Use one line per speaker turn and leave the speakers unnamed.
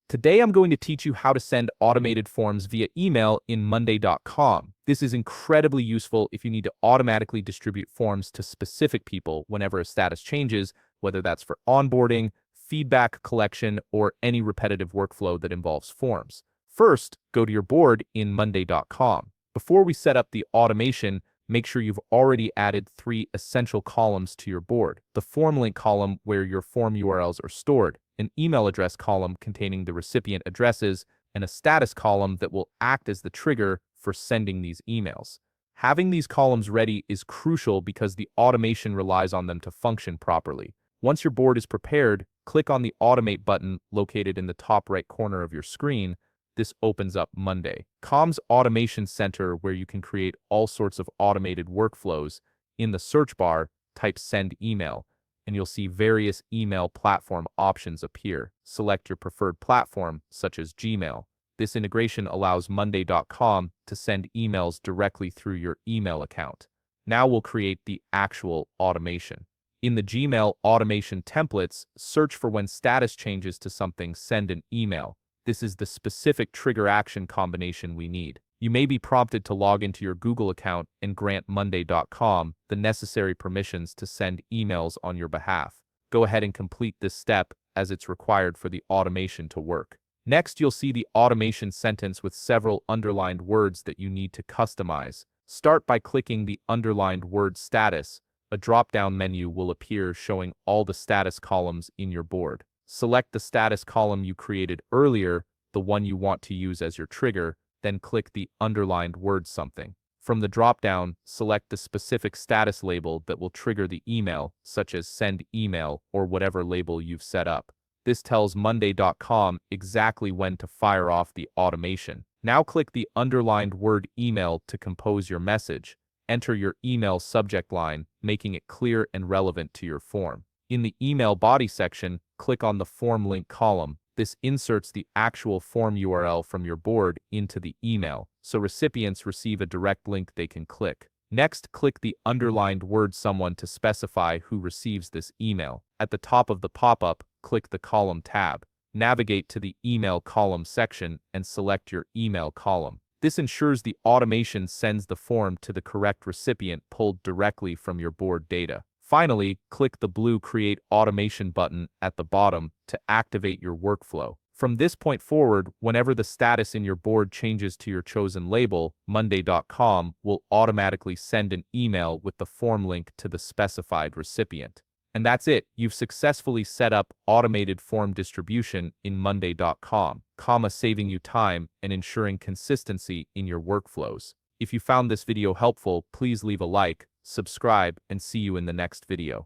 Today I'm going to teach you how to send automated forms via email in Monday.com. This is incredibly useful if you need to automatically distribute forms to specific people whenever a status changes, whether that's for onboarding, feedback collection, or any repetitive workflow that involves forms. First, go to your board in Monday.com. Before we set up the automation, make sure you've already added 3 essential columns to your board. The form link column where your form URLs are stored, an email address column containing the recipient addresses, and a status column that will act as the trigger for sending these emails. Having these columns ready is crucial because the automation relies on them to function properly. Once your board is prepared, click on the Automate button located in the top right corner of your screen. This opens up Monday.com's Automation Center, where you can create all sorts of automated workflows. In the search bar, type Send Email, and you'll see various email platform options appear. Select your preferred platform, such as Gmail. This integration allows Monday.com to send emails directly through your email account. Now we'll create the actual automation. In the Gmail automation templates, search for when status changes to something, send an email. This is the specific trigger action combination we need. You may be prompted to log into your Google account and grant Monday.com the necessary permissions to send emails on your behalf. Go ahead and complete this step as it's required for the automation to work. Next, you'll see the automation sentence with several underlined words that you need to customize. Start by clicking the underlined word status. A drop-down menu will appear showing all the status columns in your board. Select the status column you created earlier, the one you want to use as your trigger, then click the underlined word something. From the drop-down, select the specific status label that will trigger the email, such as Send Email or whatever label you've set up. This tells Monday.com exactly when to fire off the automation. Now click the underlined word email to compose your message. Enter your email subject line, making it clear and relevant to your form. In the email body section, click on the form link column. This inserts the actual form URL from your board into the email, so recipients receive a direct link they can click. Next, click the underlined word someone to specify who receives this email. At the top of the pop-up, click the column tab. Navigate to the email column section and select your email column. This ensures the automation sends the form to the correct recipient pulled directly from your board data. Finally, click the blue Create Automation button at the bottom to activate your workflow. From this point forward, whenever the status in your board changes to your chosen label, Monday.com will automatically send an email with the form link to the specified recipient. And that's it. You've successfully set up automated form distribution in Monday.com, saving you time and ensuring consistency in your workflows. If you found this video helpful, please leave a like, subscribe, and see you in the next video.